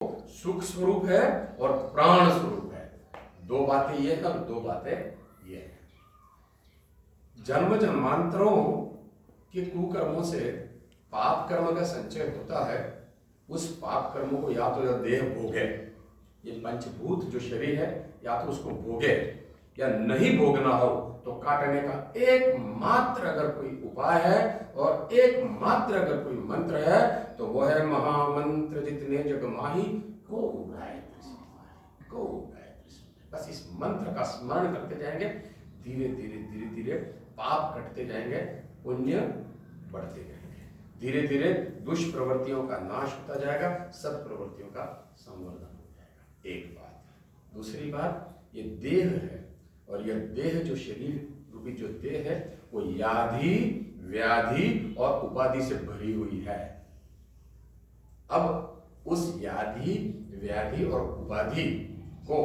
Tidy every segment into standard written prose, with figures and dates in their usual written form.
सुख स्वरूप है और प्राण स्वरूप है। दो बातें ये है और दो बातें ये है। जन्म जन्मांतरों के कुकर्मों से पाप कर्म का संचय होता है। उस पाप कर्मों को या तो देह भोगे, ये पंचभूत जो शरीर है, या तो उसको भोगे, या नहीं भोगना हो तो काटने का एकमात्र अगर कोई उपाय है और एकमात्र अगर कोई मंत्र है तो वो है महामंत्र जितने जग माही को गायत्री सिद्धि, को गायत्री सिद्धि। बस इस मंत्र का स्मरण करते जाएंगे, धीरे धीरे धीरे धीरे पाप कटते जाएंगे, पुण्य बढ़ते जाएंगे, धीरे धीरे दुष्प्रवृत्तियों का नाश होता जाएगा, सद प्रवृत्तियों का संवर्धन हो जाएगा। एक बात। दूसरी बात, ये देह है और यह देह जो शरीर रूपी जो देह है वो याधि व्याधि और उपाधि से भरी हुई है। अब उस याधि व्याधि और उपाधि को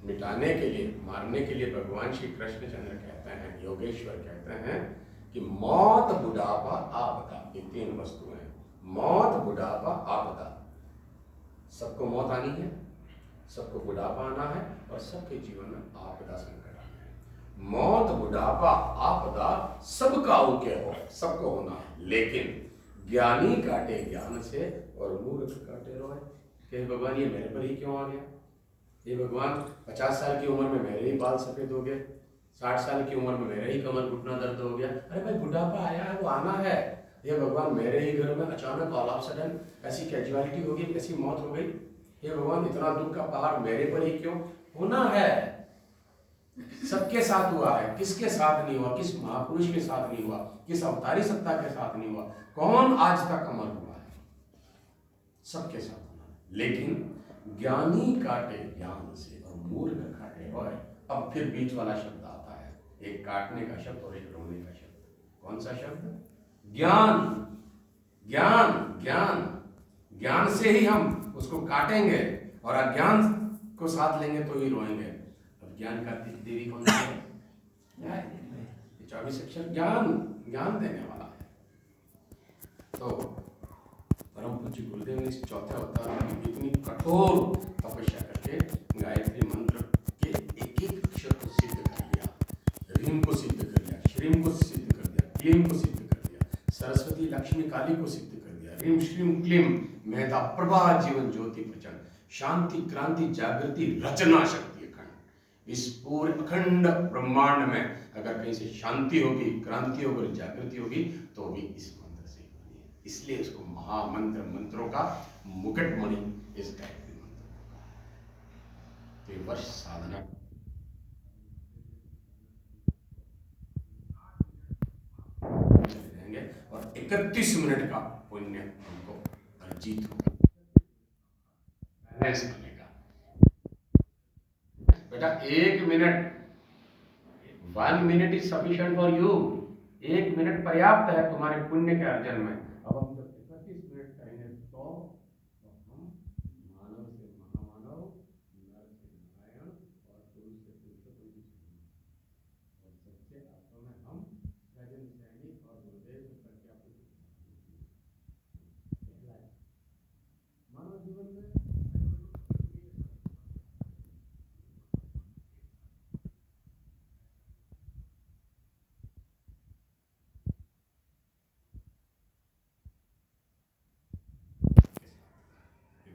मिटाने के लिए, मारने के लिए भगवान श्री कृष्ण चंद्र कहते हैं, योगेश्वर कहते हैं कि मौत बुढ़ापा आपदा, ये तीन वस्तु हैं। मौत बुढ़ापा आपदा, सबको मौत आनी है, सबको बुढ़ापा आना है और सबके जीवन में आपदा संकट आना है। मौत बुढ़ापा आपदा सबका उके हो, सबको होना है, लेकिन ज्ञानी काटे ज्ञान से और मूर्ख काटे रोए। कि भगवान ये मेरे पर ही क्यों आ गया? ये भगवान 50 साल की उम्र में मेरे ही बाल सफेद हो गए, 60 साल की उम्र में मेरे ही कमर घुटना दर्द हो गया। अरे भाई बुढ़ापा आया है, वो आना है। ये भगवान मेरे ही घर में अचानक ऑल ऑफ सडन ऐसी कैजुअलिटी हो गई, ऐसी मौत हो गई। ये भगवान इतना दुख का पहाड़ मेरे पर ही क्यों? होना है, सबके साथ हुआ है, किसके साथ नहीं हुआ? किस महापुरुष के साथ नहीं हुआ? किस अवतारी सत्ता के साथ नहीं हुआ? कौन आज तक अमर हुआ है? सबके साथ हुआ। लेकिन ज्ञानी काटे ज्ञान से और मूर्ख काटे रोए। अब फिर बीच वाला शब्द आता है, एक काटने का शब्द और एक रोने का शब्द। कौन सा शब्द? ज्ञान। ज्ञान ज्ञान ज्ञान से ही हम उसको काटेंगे और अज्ञान को साथ लेंगे तो ही रोएंगे। अब ज्ञान का देवी कौन है? 24 अक्षर ज्ञान, ज्ञान देने वाला है। तो परम पूज्य गुरुदेव ने इस चौथे अवतार में इतनी कठोर तपस्या करके गायत्री मंत्र के एक एक अक्षर को सिद्ध कर लिया। ह्रीम को सिद्ध कर दिया, श्रीम को सिद्ध कर दिया, क्लीम को सिद्ध कर दिया, सरस्वती लक्ष्मी काली को सिद्ध कर दिया, ह्रीम श्रीम क्लीम मेधा प्रभा जीवन ज्योति प्रचंड, शांति क्रांति जागृति रचना शक्ति अखंड। इस पूरे अखंड ब्रह्मांड में अगर कहीं से शांति होगी, क्रांति होगी, जागृति होगी तो भी इस मंत्र से होगी। इसलिए इसको महामंत्र, मंत्रों का मुकुटमणि इस गायत्री मंत्र को कहा है। तो वर्ष साधना रहेंगे और 31 मिनट का पुण्य हमको अर्जित होगा। करने का बेटा 1 minute, 1 minute is sufficient for you. 1 minute पर्याप्त है तुम्हारे पुण्य के अर्जन में। अब हम जब 31 मिनट करेंगे तो हम मानव से महामानव, नर से नारायण और पुरुष से पुरुषोत्तम और सच्चे अर्थों में हम सृजन सैनिक और गुरुदेव से प्रज्ञापूर्ति मानव जीवन में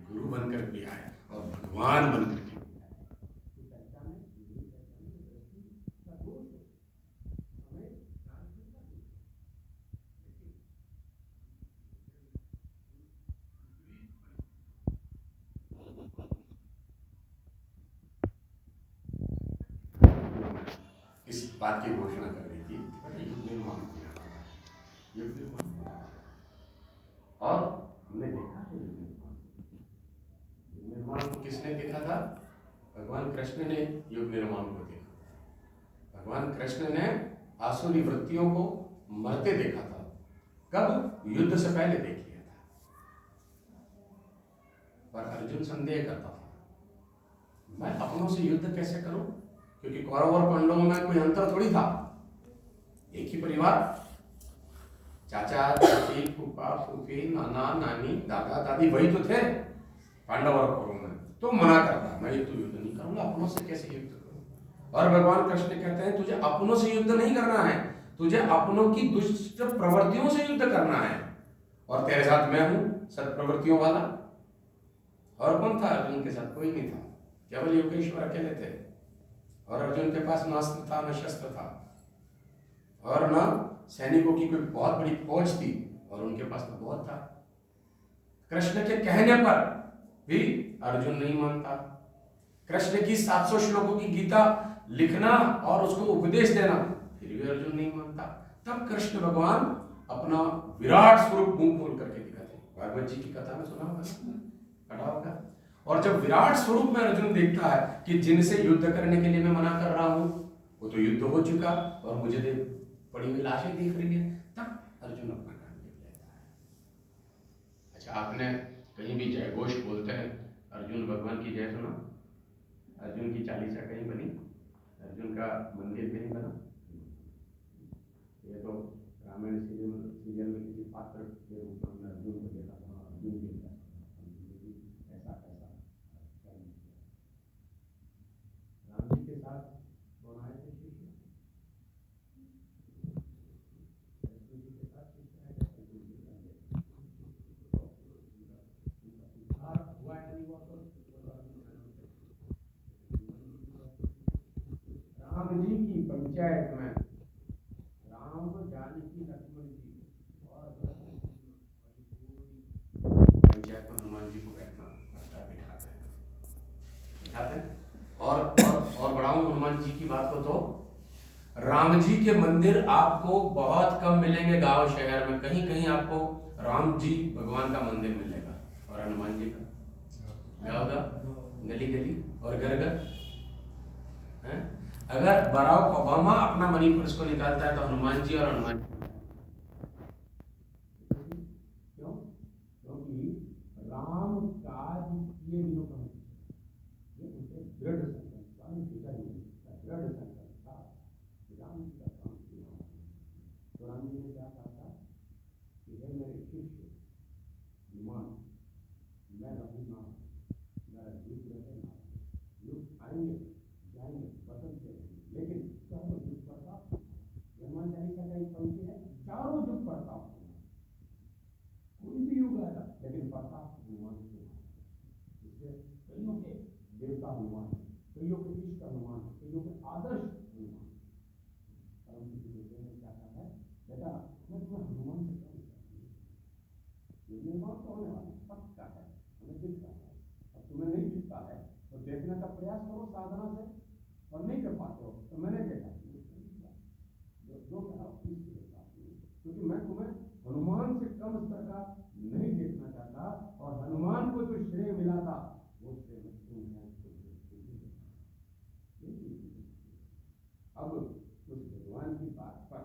गुरु बनकर भी आए और भगवान बनकर भी इस बात की घोषणा कर रही थी युग निर्माण किया, युग निर्माण। और हमने देखा है युग निर्माण को किसने देखा था? भगवान कृष्ण ने युग निर्माण को देखा। भगवान कृष्ण ने आसुरी वृत्तियों को मरते देखा था। कब? युद्ध से पहले देख लिया था। पर अर्जुन संदेह करता था, मैं अपनों से युद्ध कैसे करूं? क्योंकि कौरव और पांडवों में कोई अंतर थोड़ी था, एक ही परिवार, चाचा चाची फूफा फूफी नाना नानी दादा दादी वही तो थे। पांडव और कौरव में, तो मना करता मैं ये तो युद्ध नहीं करूंगा, अपनों से कैसे युद्ध करूंगा। और भगवान कृष्ण कहते हैं तुझे अपनों से युद्ध नहीं करना है, तुझे अपनों की दुष्ट प्रवृत्तियों से युद्ध करना है, और तेरे साथ मैं हूं सत्प्रवृत्तियों वाला। और कौन था अर्जुन के साथ? कोई नहीं था, केवल योगेश्वर अकेले थे। और अर्जुन के पास न अस्त्र था न शस्त्र था, और न सैनिकों की कोई बहुत बड़ी फौज थी, और उनके पास तो बहुत था। कृष्ण के कहने पर भी अर्जुन नहीं मानता। कृष्ण की 700 श्लोकों की गीता लिखना और उसको उपदेश देना, फिर भी अर्जुन नहीं मानता। तब कृष्ण भगवान अपना विराट स्वरूप मुंह खोल करके दिखाते। भागवत जी की कथा में सुना होगा, पढ़ा होगा। और जब विराट स्वरूप में अर्जुन देखता है कि जिनसे युद्ध करने के लिए मैं मना कर रहा हूं वो तो युद्ध हो चुका और मुझे पड़ी हुई लाशें दिख रही है, तब अर्जुन अपना काम लिख लेता है। अच्छा, आपने कहीं भी जय घोष बोलते हैं, अर्जुन भगवान की जय सुना? अर्जुन की चालीसा कहीं बनी? अर्जुन का मंदिर कहीं बना? ये तो रामायण सीरियल में किसी पात्र के रूप में हमने अर्जुन को देखा था। अर्जुन के ऐसा ऐसा राम जी के साथ कौन आए थे? शिष्य जी के साथ शिष्य आए थे। राम जी की पंचायत में राम जानकी लक्ष्मण जी और पंचायत में हनुमान जी को बैठना बिठाते हैं। और बढ़ाऊं हनुमान जी की बात को, तो राम जी के मंदिर आपको बहुत कम मिलेंगे गांव शहर में, कहीं कहीं आपको राम जी भगवान का मंदिर मिलेगा, और हनुमान जी का गाँव गली गली और घर घर। अगर बराक ओबामा अपना मनी पर्स को निकालता है तो हनुमान जी और हनुमान जी, क्यों? क्योंकि राम काज किए बिना दृढ़ संकल्प था। राम जी का काम किया, तो राम जी ने क्या कहा था कि हे मेरे शिष्य हनुमान, मैं रहूंगा, मेरा युद्ध रहेगा, युद्ध आएंगे जाएंगे बदलते रहेंगे, लेकिन चारों युद्ध करता हनुमान चालीसा का एक पंक्ति है, चारों युद्ध करता कोई भी युग आएगा लेकिन प्रताप हनुमान से, इसलिए कईयों के देवता हनुमान, कईयों के इष्ट हनुमान, कईयों के आदर्श हनुमान। परम किसी देवता ने क्या कहा है, बेटा मैं तुम्हें हनुमान से क्या ये निर्माण तो होने वाला पक्का है, हमें दिखता है, अब तुम्हें नहीं दिखता है तो देखने का प्रयास करो साधना से, और नहीं कर पाते हो तो मैंने देखा जो कराओ क्योंकि मैं तुम्हें हनुमान से कम स्तर का नहीं देखना चाहता, और हनुमान को जो श्रेय मिला था वो श्रेय अब उस भगवान की बात पर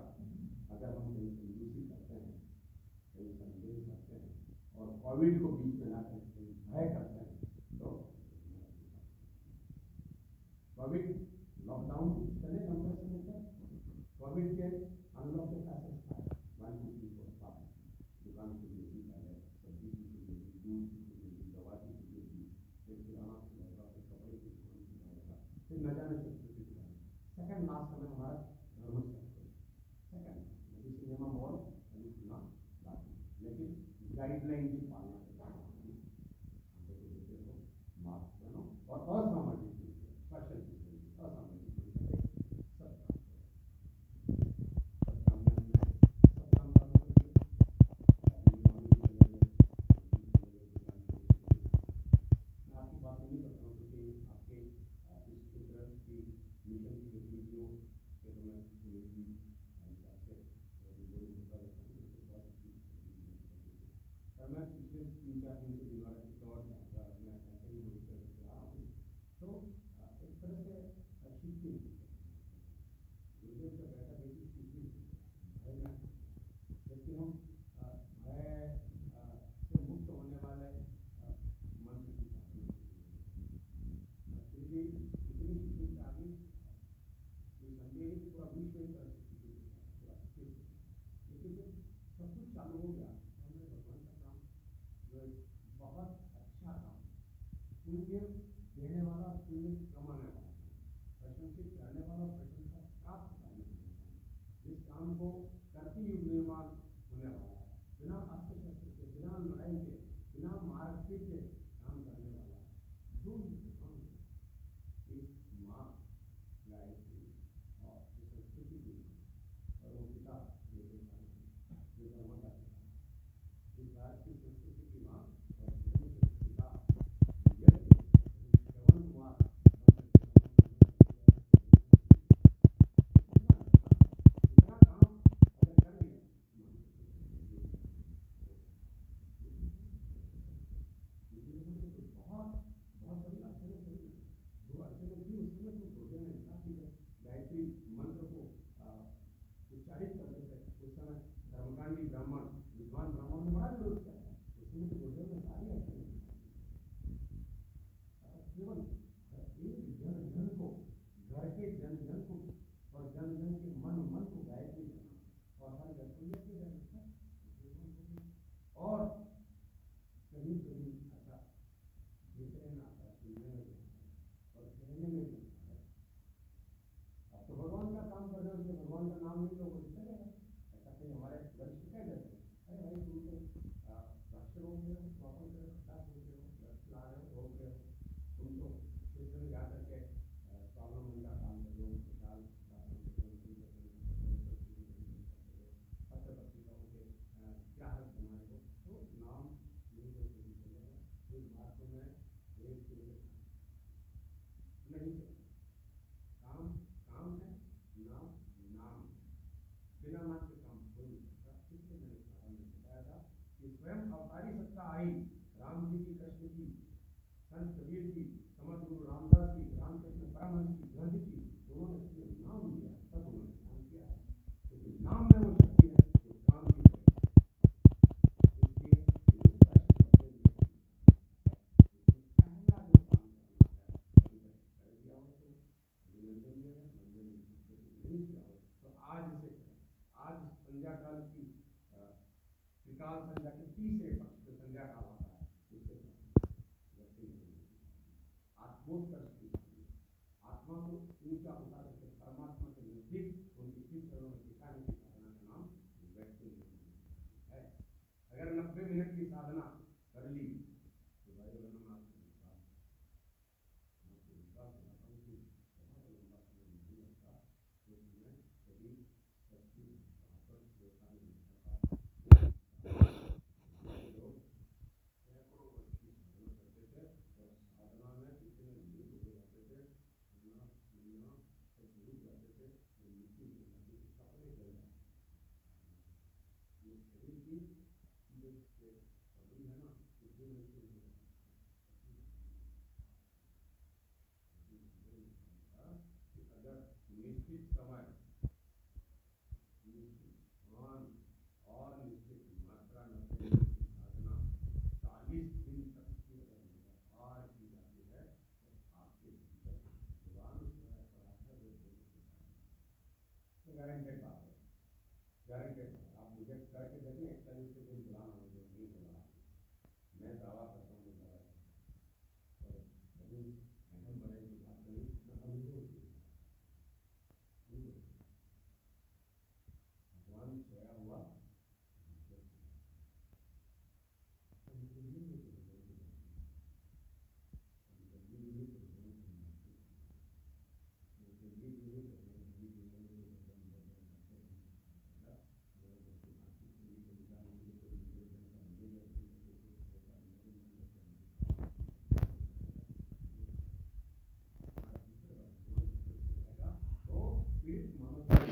अगर हम कहीं कंजूसी करते हैं, कहीं संदेह करते हैं, और कोविड को बीच में लाकर भय करते हैं, तो कोविड लॉकडाउन चले कंप्रेस में, कोविड के अनलॉक के साथ दुकान के लिए भी पहले, सब्जी की लिए भी, दूध की लिए भी, दवा की लिए भी, फिर किराना की लगेगा, फिर कपड़े की दुकान की लगेगा, फिर न जाने सेकंड लास्ट समय हमारा धर्म सेकंड सिनेमा मॉल अभी खुला बाकी, लेकिन गाइडलाइन की पालना मास्क पहनो और असामाजिक सोशल असामाजिक मैं पिछले 3-4 दिन से बीमार और मैं ऐसे ही मॉनिटर कर रहा हूँ, तो एक तरह से ठीक नहीं मुझे उसका बैठा देखिए ठीक नहीं है, जबकि हम भय से मुक्त होने वाले मंत्र की फिर भी इतनी स्थिति आ गई, संदेह पूरा विश्व एक तरह से पूरा स्थिर, लेकिन सब कुछ चालू हो गया, हमने भगवान का काम जो बहुत अच्छा काम प्रशंसित देने वाला, पुण्य कमाने वाला, प्रशंसित करने वाला, प्रशंसा प्राप्त करने वाला, जिस काम को करती युग निर्माण होने वाला है, बिना अस्त्र शस्त्र के, बिना लड़ाई के, बिना मारपीट के काम करने वाला, जो भगवान इस माँ गायत्री और इस संस्कृति की और वो पिता जो ब्रह्मा का पिता, इस भारत की संस्कृति की माँ और धर्म के पिता श्रवण कुमार इतना काम अगर कर लिया बहुत बहुत बड़ी अड़चने थी। जो अड़चने थी उसमें तो गुरुदेव ने काफी गायत्री मंत्र को उच्चारित करते थे। उस समय कर्मकांडी ब्राह्मण, विद्वान ब्राह्मण ने बड़ा विरोध किया था। उसमें तो गुरुदेव ने सारी अड़चने केवल एक जन जन को, घर के जन जन को और जन जन के मन मन को गायत्री करना और हर घर को यज्ञ करना और कभी कभी ऐसा देखने में आता है, सुनने में भी आता है और कहने में भी आता है। अब तो भगवान का काम कर रहे हो, इसलिए भगवान का नाम नहीं लोगों को चलेगा। ऐसा कहीं हमारे वरिष्ठ कह देते हैं, अरे भाई तुम तो वृक्ष रोक रहे हो, वापस रहे हो, खड्डा खोद रहे हो, वृक्ष ला रहे हो, रोक रहे हो, तुम तो क्षेत्र में जा करके स्वावलंबन का काम कर रहे हो, खुशहाल पत्र-पत्रिकाओं के क्या हालत बना रहे हो, तो नाम नहीं तो नहीं चलेगा। इस बात को मैं एक नहीं चलेगा। काम काम है, नाम नाम है। बिना नाम के काम कोई नहीं सकता। इसलिए मैंने प्रारंभ में बताया था कि स्वयं अवतारी सत्ता आई, राम जी की, कृष्ण की, संत कबीर की, समर्थ गुरु रामदास की, रामकृष्ण परमहंस की, गांधी की, उन्होंने अपने नाम दिया, तब उन्होंने काम किया है। क्योंकि नाम में वो शक्ति है जो काम की है। इसलिए पहला जो काम करना है कर दिया हो तो अभिनंदन है, मंजूरी नहीं किया हो तो आज से आज संध्या काल की त्रिकाल संध्या के तीसरे पक्ष में संध्या काल आता है, उससे आत्मोत्कर्ष की आत्मा को ऊंचा उठा करके परमात्मा के नजदीक उनके तीन चरणों में दिखाने की साधना का नाम व्यक्ति है। अगर 90 मिनट की साधना कर ली तो भाई आपको विश्वास दिलाता हूँ कि बहुत लंबा समय नहीं लगता। उस समय कभी सच्ची पर देखा नहीं लगता था। लोग सैकड़ों वर्ष की साधना करते थे और साधना में इतने निपुण हो जाते थे, खाना पीना सब भूल जाते थे और मिट्टी हो जाती थी, कपड़े जल जाते थे। ये शरीर की जो पगड़ी है ना, उसमें मिट्टी हो जाती है। कि अगर निश्चित समय, निश्चित स्थान और निश्चित मात्रा 90 मिनट की साधना 40 दिन तक की अगर लगातार की जाती है तो आपके भीतर भगवान पराशर तो गारंटेड बात है, गारंटेड बात। आप मुझे करके देखें, 41 के दिन बुलाना, मुझे नहीं बुला, मैं दावा करता हूँ और कभी अहम बड़े की बात नहीं, मैं अनुभव भगवान सोया हुआ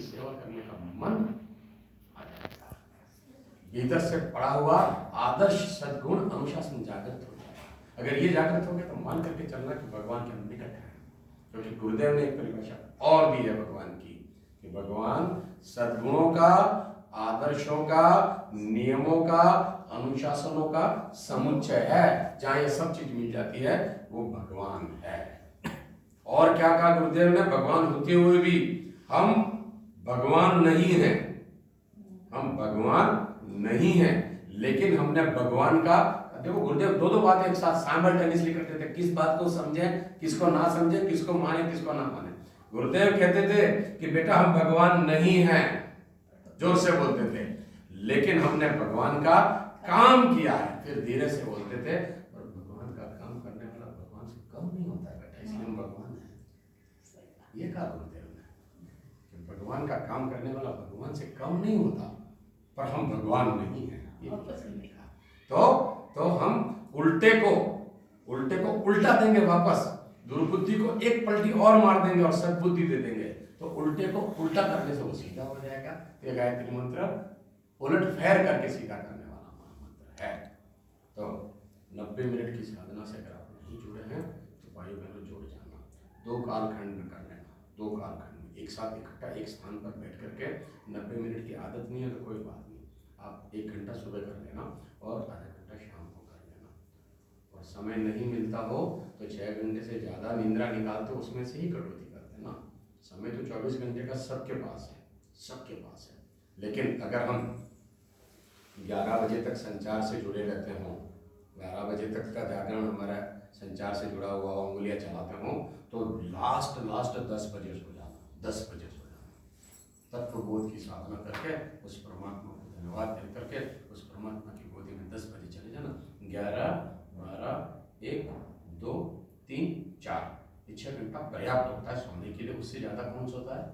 सेवा करने का मन आ जाएगा। इधर से पड़ा हुआ आदर्श सद्गुण अनुशासन जागृत हो जाएगा। अगर ये जागृत हो गया तो मान करके चलना कि भगवान के हम निकट है। क्योंकि गुरुदेव ने एक परिभाषा और दी है भगवान की कि भगवान सद्गुणों का, आदर्शों का, नियमों का, अनुशासनों का समुच्चय है। जहां ये सब चीज मिल जाती है वो भगवान है। और क्या कहा गुरुदेव ने, भगवान होते हुए भी हम भगवान नहीं हैं, हम भगवान नहीं हैं, लेकिन हमने भगवान का देखो गुरुदेव दो बातें एक साथ साइमल्टेनियसली करते थे, किस बात को समझे, किसको ना समझे, किसको माने, किसको ना माने। गुरुदेव कहते थे कि बेटा हम भगवान नहीं हैं, जोर से बोलते थे, लेकिन हमने भगवान का काम किया है। फिर धीरे से बोलते थे और भगवान का काम करने वाला भगवान से कम नहीं होता है बेटा, इसलिए हम भगवान है। ये कहा गुरुदेव ने कि भगवान का काम करने वाला भगवान से कम नहीं होता, पर हम भगवान नहीं है। तो हम उल्टे को उल्टा देंगे वापस, दुर्बुद्धि को एक पलटी और मार देंगे और सद्बुद्धि दे देंगे, तो उल्टे को उल्टा करने से वो सीधा हो जाएगा। ये गायत्री मंत्र उलट फेर करके सीधा करने वाला मंत्र है। तो 90 मिनट की साधना से अगर आप नहीं जुड़े हैं तो भाई बहनों जुड़ जाना। 2 कालखंड में कर लेना, 2 कालखंड एक साथ इकट्ठा एक स्थान पर बैठ करके। 90 मिनट की आदत नहीं है तो कोई बात नहीं, आप 1 घंटा सुबह कर लेना और आधा घंटा शाम को कर लेना। और समय नहीं मिलता हो तो 6 घंटे से ज़्यादा निंद्रा निकालते उसमें से ही कटौती कर देना। समय तो 24 घंटे का सबके पास है, सबके पास है। लेकिन अगर हम 11 बजे तक संचार से जुड़े रहते हों, 11 बजे तक का जागरण हमारा संचार से जुड़ा हुआ उंगलियां चलाते हों, तो लास्ट 10 बजे सो जाना, 10 बजे सो जाना। तत्वबोध की साधना करके उस परमात्मा को धन्यवाद दे करके उस परमात्मा की गोदी में 10 बजे चले जाना। 11, 12, 1, 2, 3, 4 ये 6 घंटा पर्याप्त होता है सोने के लिए। उससे ज़्यादा कौन सोता है?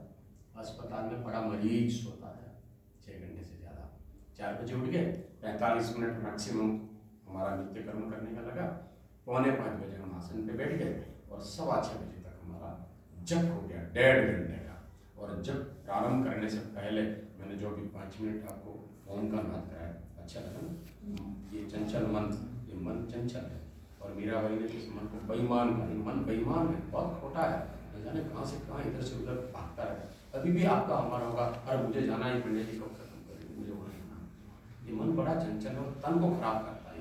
अस्पताल में पड़ा मरीज सोता है 6 घंटे से ज़्यादा। 4 बजे उठ गए, 45 मिनट मैक्सिमम हमारा नित्य कर्म करने का लगा। 4:45 बजे हम आसन पे बैठ गए और 6:15 बजे तक हमारा जप हो गया 1.5 घंटे का। और जब प्रारंभ करने से पहले मैंने जो भी 5 मिनट आपको ओम का नाद कराया, अच्छा लगा ना? ये चंचल मन, ये मन चंचल है और मीराबाई ने इस मन को बेईमान कहा। मन बेईमान है, बहुत खोटा है, न जाने कहाँ से कहाँ इधर से उधर भागता रहता। अभी भी आपका हमारा होगा, अरे मुझे जाना है पंडित जी को खत्म करेंगे, मुझे वहाँ जाना। ये मन बड़ा चंचल है और तन को खराब करता है।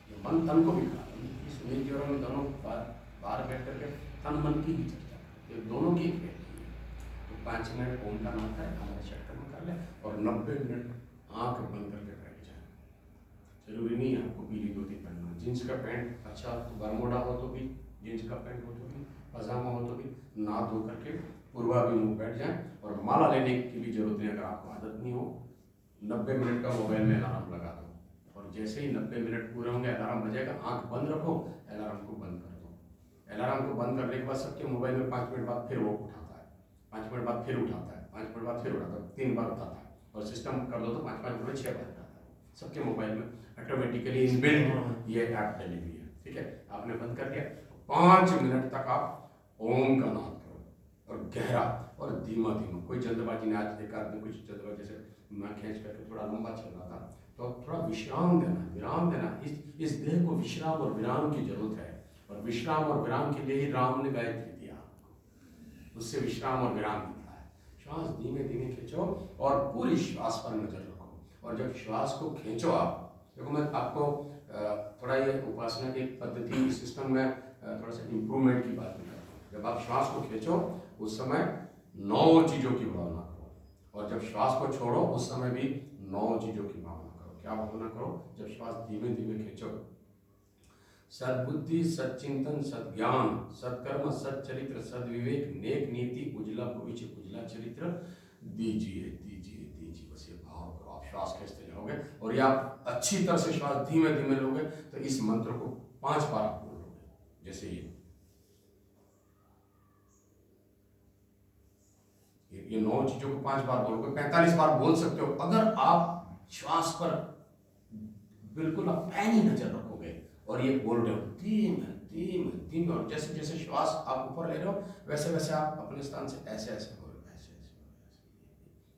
ये मन तन को भी खराब। सुनील जी और हम दोनों बाहर बैठ करके तन मन की ही चर्चा करते हैं, दोनों की है। तो 5 मिनट ओम का नाम है, हमारा षटकर्म कर ले और 90 मिनट आंख बंद करके बैठ जाए। जरूरी नहीं है आपको पीली धोती पहनना, जीन्स का पैंट अच्छा तो बरमोडा हो तो भी, जीन्स का पैंट हो तो भी, पजामा हो तो भी, नहा धो करके पूर्वाभिमुख बैठ जाए। और माला लेने की भी जरूरत नहीं, अगर आपको आदत नहीं हो 90 मिनट का मोबाइल में अलार्म लगा दो और जैसे ही 90 मिनट पूरे होंगे अलार्म बजेगा, आंख बंद रखो, अलार्म को बंद कर दो। अलार्म को बंद करने के बाद सबके मोबाइल में 5 मिनट बाद फिर वो उठाता है, 5 मिनट बाद फिर उठाता है, 5 मिनट बाद फिर उठाता है, 3 बार उठाता है। और सिस्टम कर दो तो 5-5 मिनट 6 बार उठाता है। सबके मोबाइल में ऑटोमेटिकली इनबिल्ट ये ऐप डली हुई है, ठीक है। आपने बंद कर दिया, 5 मिनट तक आप ओम का नाम करो और गहरा और धीमा धीमा। कोई जल्दबाजी नहीं, आज देखा आपने कुछ जल्दबाजी से मैं खींच करके थोड़ा लंबा चल रहा था, तो थोड़ा विश्राम देना। इस देह को विश्राम और विराम की जरूरत है और विश्राम और विराम के लिए ही राम ने गायत्री दिया आपको, उससे विश्राम और विराम मिलता है। श्वास धीमे धीमे खींचो और पूरी श्वास पर नजर रखो। और जब श्वास को खींचो आप, देखो मैं आपको थोड़ा ये उपासना की पद्धति सिस्टम में थोड़ा सा इम्प्रूवमेंट की बात भी करता हूँ। जब आप श्वास को खींचो उस समय 9 चीज़ों की भावना करो और जब श्वास को छोड़ो उस समय भी 9 चीज़ों की भावना करो। क्या भावना करो? जब श्वास धीमे धीमे खींचो, सद्बुद्धि, सच्चिंतन, सद्ज्ञान, सत्कर्म, सच्चरित्र, सद्विवेक, नेक नीति, उजला भविष्य, उजला चरित्र दीजिए दीजिए दीजिए। बस ये भाव करो, आप श्वास खींचते जाओगे और ये आप अच्छी तरह से श्वास धीमे धीमे लोगे तो इस मंत्र को 5 बार आप बोल लोगे। जैसे ये 9 चीजों को 5 बार बोलोगे, 45 बार बोल सकते हो अगर आप श्वास पर बिल्कुल आप पैनी नजर रखोगे और ये बोल रहे हो धीमे धीमे धीमे। और जैसे जैसे श्वास आप ऊपर ले रहे हो वैसे वैसे आप अपने स्थान से ऐसे ऐसे बोल रहे हो, ऐसे ऐसे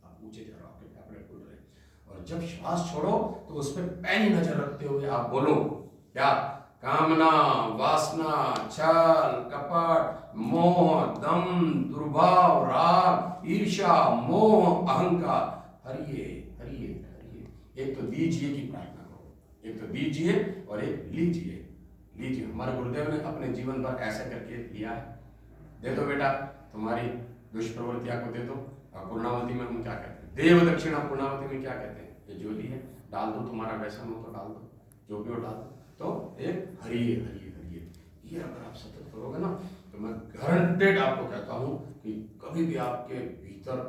आप ऊंचे जा रहे हो, आपके फेफड़े खुल रहे हैं। और जब श्वास छोड़ो तो उस पर पैनी नजर रखते हुए आप बोलो क्या? कामना, वासना, छल, कपट, मोह, दम, दुर्भाव, राग, ईर्ष्या, मोह, अहंकार हरिये हरिये हरिये। एक तो दीजिए की प्रार्थना करो, एक तो दीजिए और एक लीजिए। लीजिए, हमारे गुरुदेव ने अपने जीवन भर ऐसे करके लिया है। दे दो बेटा, तुम्हारी दुष्प्रवृत्तियां को दे दो। और पूर्णावती में हम क्या कहते हैं? देव दक्षिणा पूर्णावती में क्या कहते हैं? ये ज्योति है, डाल दो। तुम्हारा व्यसन हो तो डाल दो, जो भी उठा दो तो एक हरिये हरिये हरिये, ये अगर आप सतत करोगे ना तो मैं गारंटेड आपको कहता हूँ कि कभी भी आपके भीतर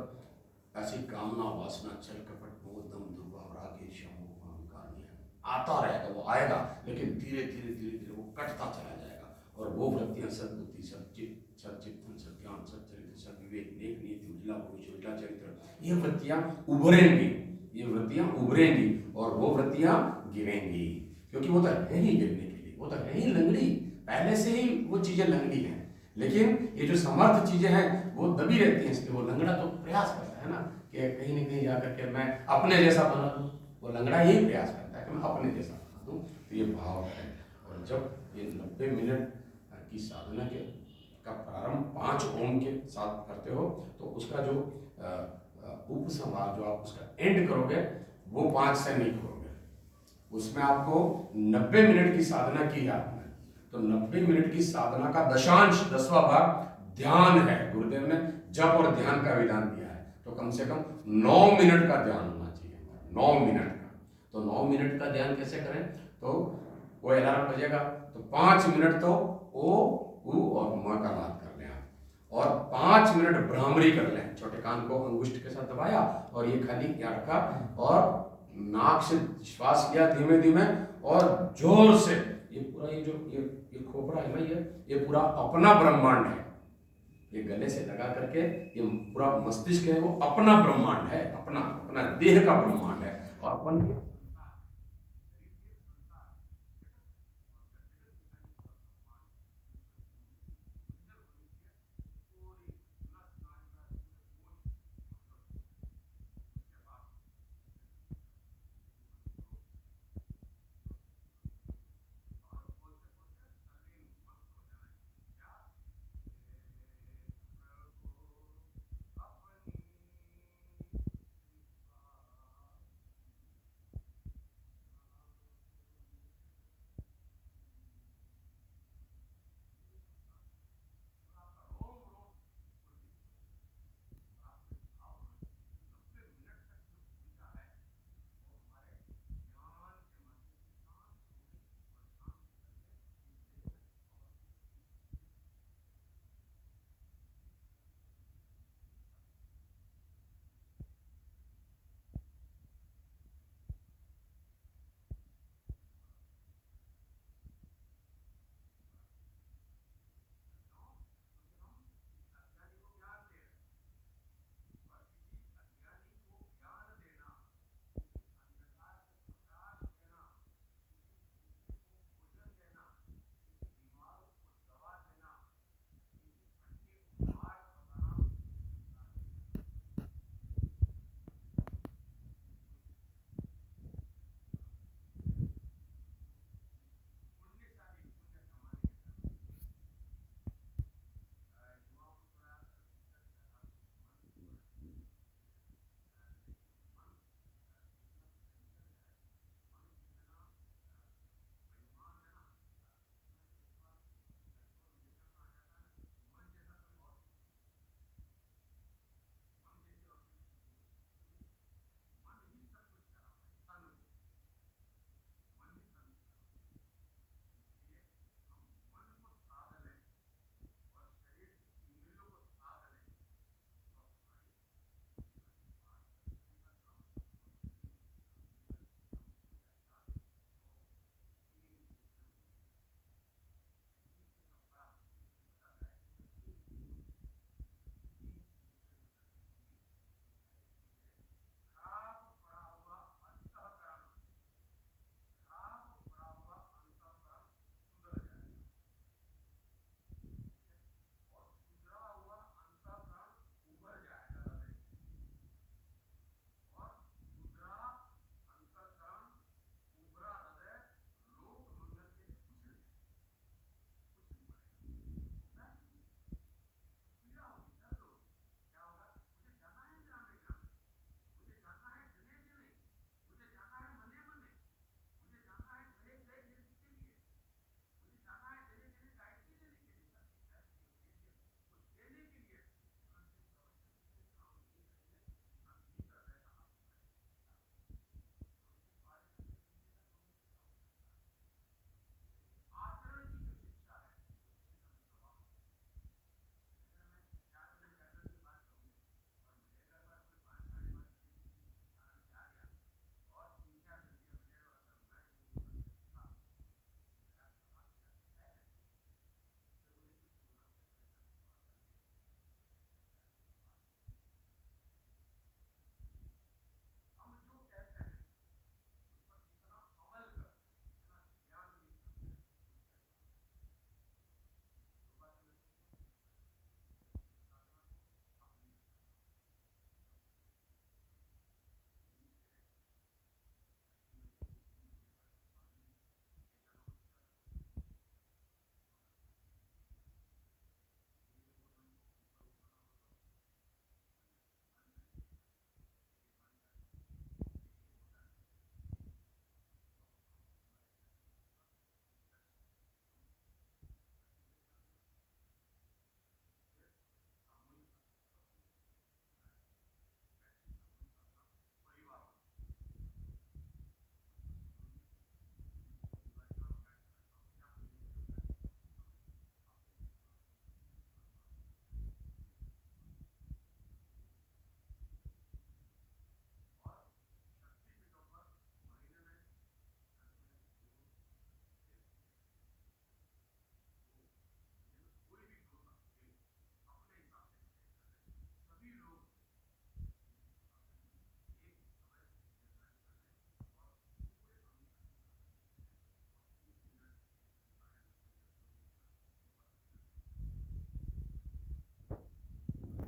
ऐसी कामना वासना छल कपट मोह दम दुर्भाव राग ईर्ष्या मोह अहंकार नहीं है, आता रहेगा, वो आएगा, लेकिन धीरे धीरे धीरे धीरे वो कटता चला जाएगा। और वो वृत्तियां सद्बुद्धि सच्चित सच्चित्तन सत्यान सच्चरित्र सद्विवेक नेक नीति उजला भविष्य उजला चरित्र, ये वृत्तियां उभरेंगी, ये वृत्तियां उभरेंगी और वो वृत्तियां गिरेंगी, क्योंकि वो तो है ही गिरने के लिए, वो तो है ही लंगड़ी, पहले से ही वो चीजें लंगड़ी हैं। लेकिन ये जो समर्थ चीजें हैं वो दबी रहती हैं, इसलिए वो लंगड़ा तो प्रयास करता है ना कि कहीं ना कहीं जाकर के मैं अपने जैसा बना दूं, वो लंगड़ा यही प्रयास करता है कि मैं अपने जैसा बना दूं। तो ये भाव है। और जब ये 90 मिनट की साधना के का प्रारंभ 5 ओम के साथ करते हो तो उसका जो उपसंहार, जो आप उसका एंड करोगे वो 5 से नहीं करोगे, उसमें आपको 90 मिनट की साधना की है आपने, तो 90 मिनट की साधना का दशांश 10वां भाग ध्यान है। गुरुदेव ने जप और ध्यान का विधान दिया है, तो कम से कम 9 मिनट का ध्यान होना चाहिए, 9 मिनट का। तो 9 मिनट का ध्यान कैसे करें, तो वो अलार्म बजेगा तो 5 मिनट तो ओ उ और म का नाद कर लें आप, और 5 मिनट भ्रामरी कर लें, छोटे कान को अंगुष्ठ के साथ दबाया और ये खाली क्या रखा और नाक से श्वास लिया धीमे धीमे और जोर से, ये पूरा ये जो ये खोपड़ा है ना, ये पूरा अपना ब्रह्मांड है, ये गले से लगा करके ये पूरा मस्तिष्क है वो अपना ब्रह्मांड है, अपना अपना देह का ब्रह्मांड है। और अपन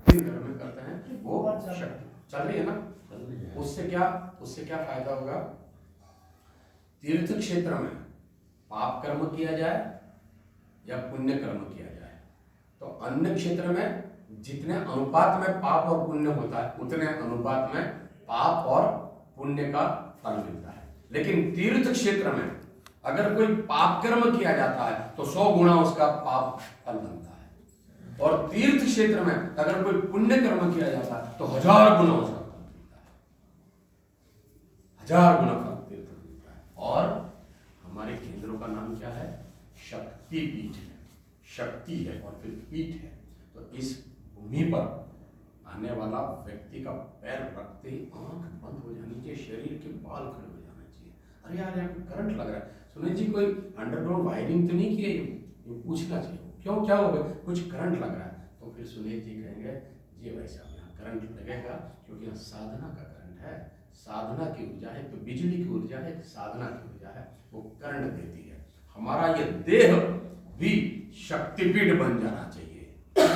दिन घर में करते हैं वो शक्ति चल रही है ना। उससे क्या फायदा होगा? तीर्थ क्षेत्र में पाप कर्म किया जाए या पुण्य कर्म किया जाए, तो अन्य क्षेत्र में जितने अनुपात में पाप और पुण्य होता है उतने अनुपात में पाप और पुण्य का फल मिलता है। लेकिन तीर्थ क्षेत्र में अगर कोई पाप कर्म किया जाता है तो 100 गुना उसका पाप फल बनता है, और तीर्थ क्षेत्र में अगर कोई पुण्य कर्म किया जाता है तो 1000 गुना उसका फल मिलता है, 1000 गुना फल तीर्थ में मिलता है। और हमारे केंद्रों का नाम क्या है? शक्ति पीठ है। शक्ति है और फिर पीठ है। तो इस भूमि पर आने वाला व्यक्ति का पैर रखते ही आंख बंद हो जानी चाहिए, शरीर के बाल खड़े हो जाना चाहिए। अरे यार यहाँ करंट लग रहा है, सुनील जी कोई अंडरग्राउंड वायरिंग तो नहीं की है? ये पूछना चाहिए, क्यों क्या हो गया? कुछ करंट लग रहा है। तो फिर सुनील जी कहेंगे जी भाई साहब यहाँ करंट लगेगा क्योंकि यहाँ साधना का करंट है, साधना की ऊर्जा है। तो बिजली की ऊर्जा है, साधना की ऊर्जा है, वो करंट देती है। हमारा ये देह भी शक्तिपीठ बन जाना चाहिए।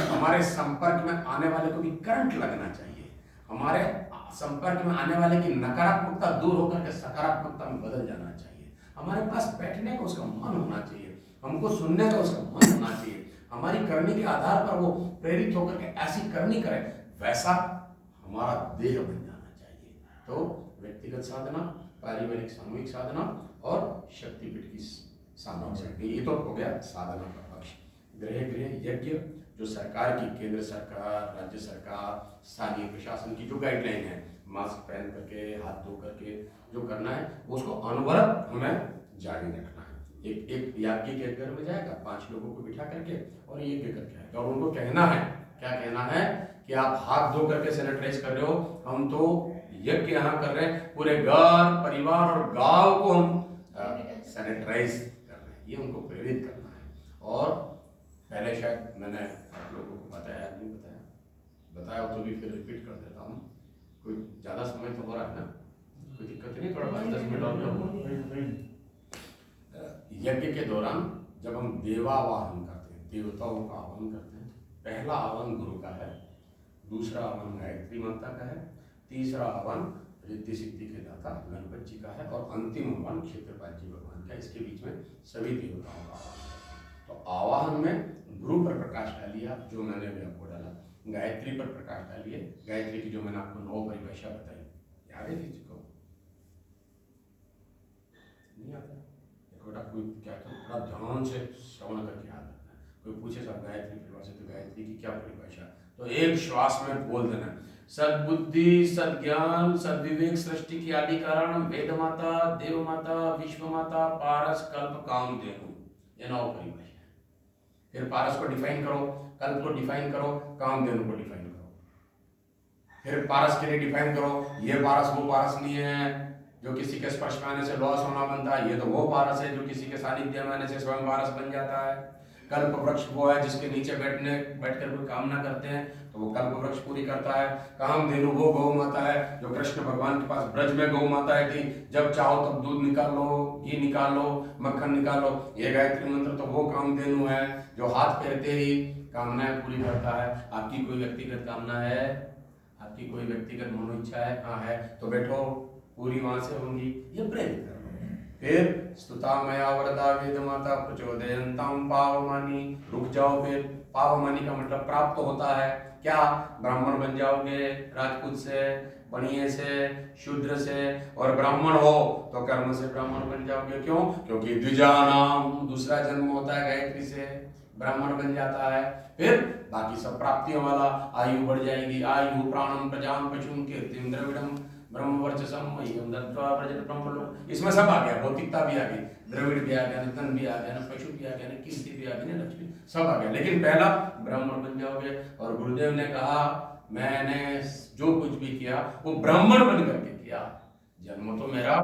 हमारे संपर्क में आने वाले को भी करंट लगना चाहिए। हमारे संपर्क में आने वाले की नकारात्मकता दूर होकर के सकारात्मकता में बदल जाना चाहिए। हमारे पास बैठने का उसका मन होना चाहिए, हमको सुनने का उसका मन होना चाहिए। हमारी करनी के आधार पर वो प्रेरित होकर के ऐसी करनी करे, वैसा हमारा देह बन जाना चाहिए। तो व्यक्तिगत साधना, पारिवारिक सामूहिक साधना और शक्तिपीठ की सामूहिक साधना, ये तो हो गया साधना का पक्ष। गृह यज्ञ जो सरकार की, केंद्र सरकार, राज्य सरकार, स्थानीय प्रशासन की जो गाइडलाइन है, मास्क पहन करके, हाथ धो करके जो करना है उसको अनवरत हमें जारी रखना है। एक याज्ञ के घर में जाएगा, 5 लोगों को बिठा करके और यज्ञ करके आएगा, और उनको कहना है, क्या कहना है कि आप हाथ धो करके सैनिटाइज कर रहे हो, हम तो यज्ञ यहाँ कर रहे हैं, पूरे घर, परिवार और गांव को हम सैनिटाइज कर रहे हैं। ये उनको प्रेरित करना है। और पहले शायद मैंने आप लोगों को बताया नहीं, बताया तो भी फिर रिपीट कर देता हूँ। कोई ज़्यादा समय तो हो रहा है ना, कोई दिक्कत नहीं? थोड़ा 5-10 मिनट और करूँ। यज्ञ के दौरान जब हम देवावाहन करते हैं, देवताओं का आह्वान करते हैं, पहला आह्वान गुरु का है, दूसरा आह्वान गायत्री माता का है, तीसरा आह्वान रिद्धि सिद्धि के दाता गणपति जी का है, और अंतिम आह्वान क्षेत्रपाल जी भगवान का। इसके बीच में सभी देवताओं का आह्वान करते हैं। तो आवाहन में गुरु पर प्रकाश डालिए आप, जो मैंने अभी आपको डाला। गायत्री पर प्रकाश डालिए, गायत्री की जो मैंने आपको 9 परिभाषा बताई, याद है किसी को? नहीं आता? थोड़ा कोई क्या करो, थोड़ा ध्यान से श्रवण करके याद रखना है। कोई पूछे साहब गायत्री परिभाषा, तो गायत्री की क्या परिभाषा? तो एक श्वास में बोल देना, सद्बुद्धि, सद्ज्ञान, सद्विवेक, सृष्टि की आदि कारण, वेद माता, देव माता, विश्व माता, पारस, कल्प, कामधेनु। ये 9 परिभाषा। फिर पारस को डिफाइन करो, कल्प को डिफाइन करो, कामधेनु को डिफाइन करो। फिर पारस के लिए डिफाइन करो, ये पारस वो पारस नहीं है जो किसी के स्पर्श में आने से लौह सोना बनता है, ये तो वो पारस है जो किसी के सानिध्य में आने से स्वयं पारस बन जाता है। कल्प वृक्ष वो है जिसके नीचे बैठकर कोई कामना करते हैं तो वो कल्प वृक्ष पूरी करता है। कामधेनु वो गौ माता है जो कृष्ण भगवान के पास ब्रज में गौ माता है कि जब चाहो तब दूध निकाल लो, घी निकाल लो, मक्खन निकाल लो। ये गायत्री मंत्र तो वो कामधेनु है जो हाथ फेरते ही कामनाएं पूरी करता है। आपकी कोई व्यक्तिगत कामना है, आपकी कोई व्यक्तिगत मनो इच्छा है? हाँ है, तो बैठो, पूरी वहां से होंगी। ये प्रेरित करो। फिर स्तुता मया वरदा वेद माता प्रचोदयन्ताम पावमानी, रुक जाओ। फिर पावमानी का मतलब प्राप्त होता है क्या? ब्राह्मण बन जाओगे, राजपूत से, बनिए से, शूद्र से, और ब्राह्मण हो तो कर्म से ब्राह्मण बन जाओगे। क्यों? क्योंकि द्विजानाम, दूसरा जन्म होता है गायत्री से, ब्राह्मण बन जाता है। फिर बाकी सब प्राप्तियों वाला, आयु बढ़ जाएगी, आयु प्राणम प्रजाम पशुम कीर्तिम द्रविड़म ब्रह्म वर्चसम मह्यम दत्वा प्रजत ब्रह्मलोक। इसमें सब आ गया, भौतिकता भी आ गई, द्रविड़ भी आ गया, धन भी आ गया, पशु भी आ गया, कीर्ति भी आ गई, लक्ष्मी सब आ गया। लेकिन पहला ब्राह्मण बन जाओगे। और गुरुदेव ने कहा मैंने जो कुछ भी किया वो ब्राह्मण बन करके किया, जन्म तो मेरा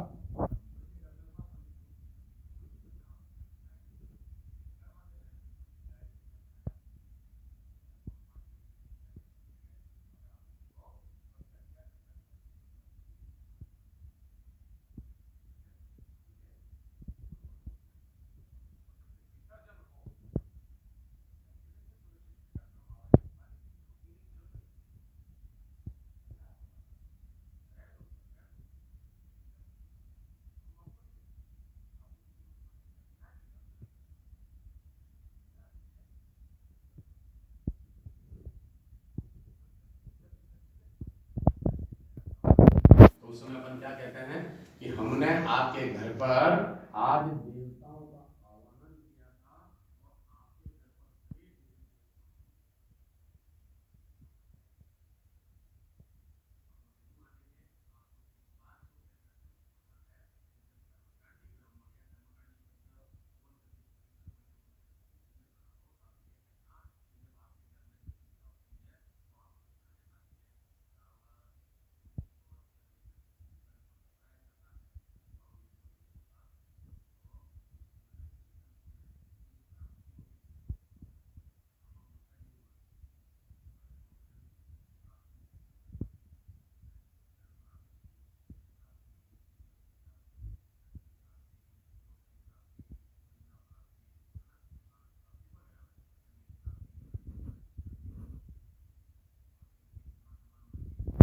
उसमें अपन क्या कहते हैं कि हमने आपके घर पर आज देवताओं का आवाहन किया था और आपके घर पर सभी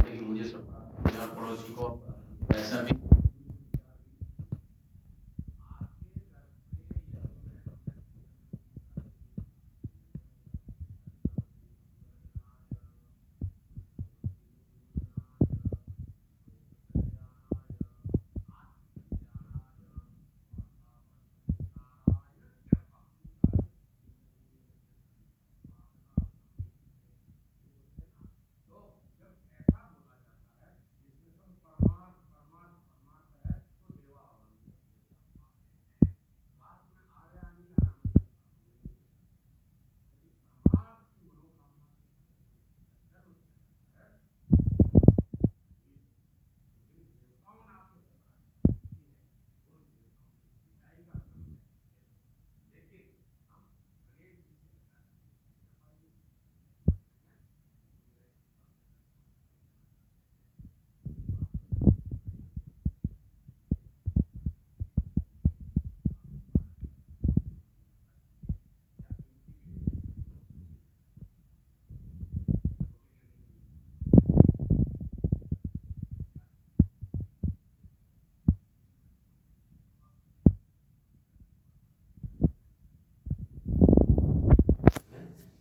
लेकिन मुझे सब मेरा पड़ोसी को पैसा भी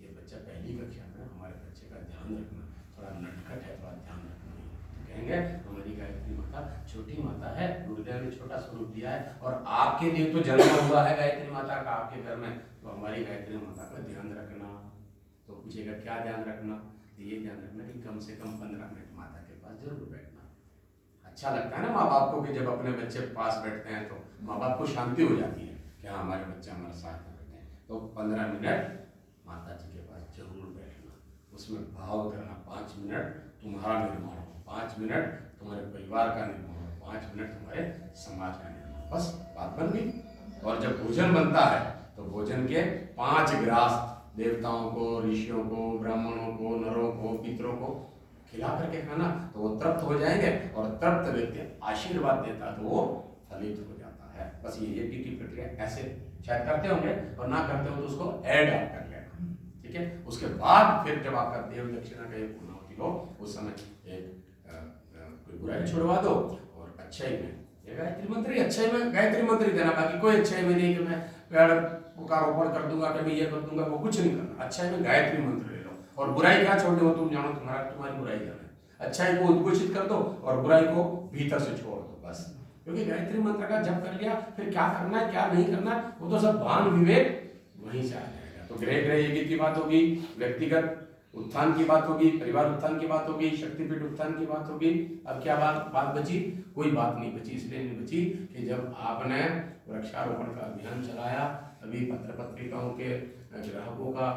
ये बच्चा पहली कक्षा में, हमारे बच्चे का ध्यान रखना, थोड़ा नटखट है, थोड़ा ध्यान रखना। तो कहेंगे हमारी गायत्री माता छोटी माता है, गुरुदेव ने छोटा स्वरूप दिया है और आपके लिए तो जन्म हुआ है गायत्री माता का आपके घर में, तो हमारी गायत्री माता का ध्यान रखना। तो पूछेगा क्या ध्यान रखना, तो ये ध्यान रखना कि कम से कम 15 मिनट माता के पास जरूर बैठना। अच्छा लगता है ना माँ बाप को कि जब अपने बच्चे पास बैठते हैं तो माँ बाप को शांति हो जाती है कि हाँ हमारे बच्चे हमारे साथ में बैठे हैं। तो 15 मिनट माता जी के पास जरूर बैठना, उसमें भाव करना। 5 मिनट तुम्हारा निर्माण हो, 5 मिनट तुम्हारे परिवार का निर्माण हो, 5 मिनट तुम्हारे समाज का निर्माण, बस बात बन गई। और जब भोजन बनता है तो भोजन के 5 ग्रास देवताओं को, ऋषियों को, ब्राह्मणों को, नरों को, पितरों को खिला करके खाना, तो वो तृप्त हो जाएंगे और तृप्त व्यक्ति आशीर्वाद देता तो वो फलित हो जाता है। बस ये की प्रक्रिया ऐसे शायद करते होंगे और ना करते हो तो उसको ऐड आप कर लेना, ठीक है। उसके बाद फिर जब आपका देव दक्षिणा का एक पूर्णावती हो, उस समय एक कोई बुराई छुड़वा दो और अच्छाई में ये गायत्री मंत्र ही, अच्छाई में गायत्री मंत्र ही देना, बाकी कोई अच्छाई में नहीं कि मैं पेड़ का रोपण कर दूंगा, कभी ये कर दूंगा, वो कुछ नहीं करना। अच्छाई में गायत्री मंत्र ले लो और बुराई क्या छोड़ दो, तुम जानो तुम्हारी बुराई जाना है। अच्छाई को उद्घोषित कर दो और बुराई को भीतर से छोड़ दो, बस। क्योंकि गायत्री मंत्र का जप कर लिया, फिर क्या करना है क्या नहीं करना वो तो सब भान विवेक वहीं से आ जाएगा। तो ग्रह ग्रह योगी की बात होगी, व्यक्तिगत उत्थान की बात होगी, परिवार उत्थान की बात होगी, शक्तिपीठ उत्थान की बात होगी। अब क्या बात बची? कोई बात नहीं बची। इसलिए नहीं बची कि जब आपने वृक्षारोपण का अभियान चलाया, अभी पत्र पत्रिकाओं के ग्राहकों का,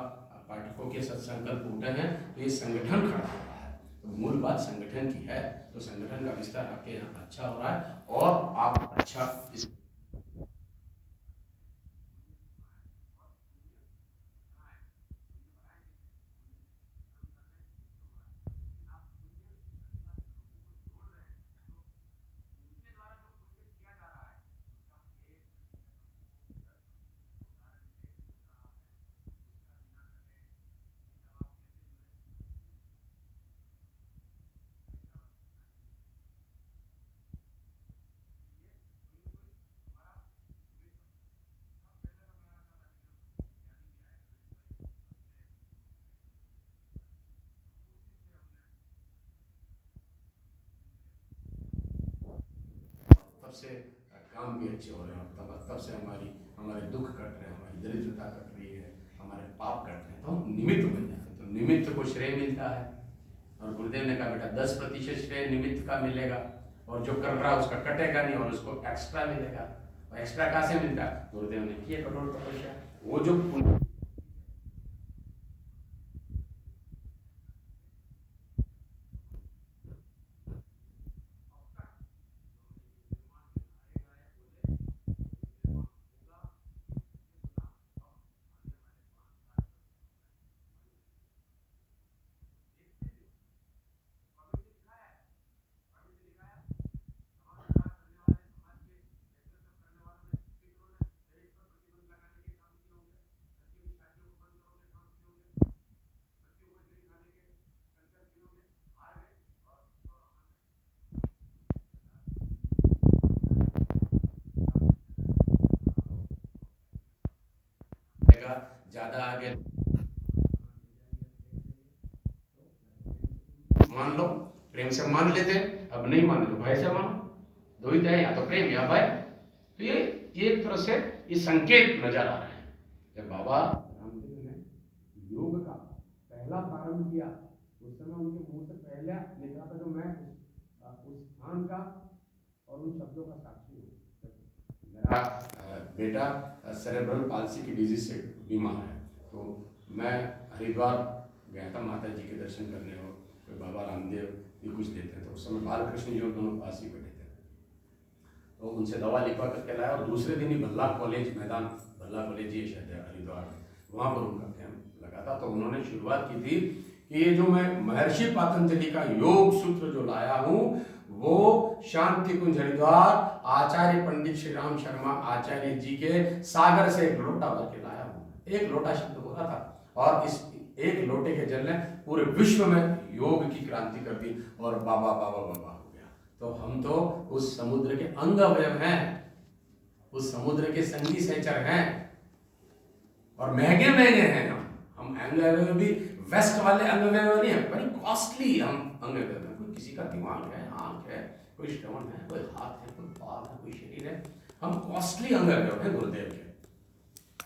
पाठकों के सत्संकल्प उठे हैं, तो ये संगठन खड़ा हो रहा है। तो मूल बात संगठन की है, तो संगठन का विस्तार आपके यहाँ अच्छा हो रहा है और आप अच्छा इस तब से काम भी अच्छे हो रहे हैं, और तब से हमारे दुख कट रहे हैं, हमारी दरिद्रता कट रही है, हमारे पाप कट रहे हैं, तो हम निमित्त बन जाते हैं। तो निमित्त को श्रेय मिलता है, और गुरुदेव ने कहा बेटा 10% श्रेय निमित्त का मिलेगा, और जो कर रहा है उसका कटेगा नहीं, और उसको एक्स्ट्रा मिलेगा। और एक्स्ट्रा कहाँ से मिलता है? गुरुदेव ने किए कठोर तपस्या, वो जो ज्यादा आगे मान लो, प्रेम से मान लेते, अब नहीं मान लो भय से मानो, दो ही है, या तो प्रेम या भय। तो ये एक तरह से ये संकेत नजर आ रहे हैं। जब बाबा रामदेव ने योग का पहला प्रारंभ किया, उस समय उनके मुंह से पहले निकला था जो मैं उस स्थान का और उन शब्दों का साक्षी हूँ। मेरा बेटा सेरेब्रल पाल्सी की डिजीज से बीमार है, तो मैं हरिद्वार गया था माता जी के दर्शन करने, और फिर बाबा रामदेव भी कुछ देते हैं, तो उस समय बालकृष्ण जी और दोनों पास ही बैठे थे, तो उनसे दवा लिखवा करके लाया, और दूसरे दिन ही भल्ला कॉलेज मैदान, भल्ला कॉलेज ही शायद हरिद्वार, वहाँ पर उनका कैंप लगा था। तो उन्होंने शुरुआत की थी कि ये जो मैं महर्षि पतंजलि का योग सूत्र जो लाया हूँ, वो शांति कुंज हरिद्वार आचार्य पंडित श्री राम शर्मा आचार्य जी के सागर से एक लोटा भर के लाया हूँ। एक लोटा शब्द बोला था, और इस एक लोटे के जल ने पूरे विश्व में योग की क्रांति कर दी, और बाबा बाबा बाबा हो गया। तो हम तो उस समुद्र के अंग अवयव हैं, उस समुद्र के संगी सहचर हैं, और महंगे महंगे हैं हम अंग अवयव भी वेस्ट वाले अंग अवयव नहीं है, बड़ी कॉस्टली हम अंग अवयव हैं। कोई किसी का दिमाग है, आंख है, कोई श्रवण है, कोई हाथ है, कोई पाँव है, कोई शरीर है, हम कॉस्टली अंग अवयव हैं गुरुदेव के।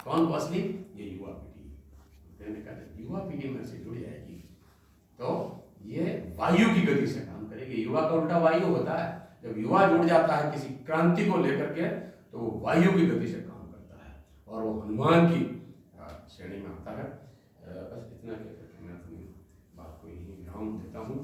कौन कॉस्टली? ये युवा पीढ़ी। गुरुदेव ने कहा युवा पीढ़ी में से जुड़ जाएगी तो ये वायु की गति से काम करेगी। युवा का उल्टा वायु होता है, जब युवा जुड़ जाता है किसी क्रांति को लेकर के, तो वो वायु की गति से काम करता है, और वो हनुमान की श्रेणी में आता है। बस इतना कहकर मैं अपनी बात को यहीं विराम देता हूँ।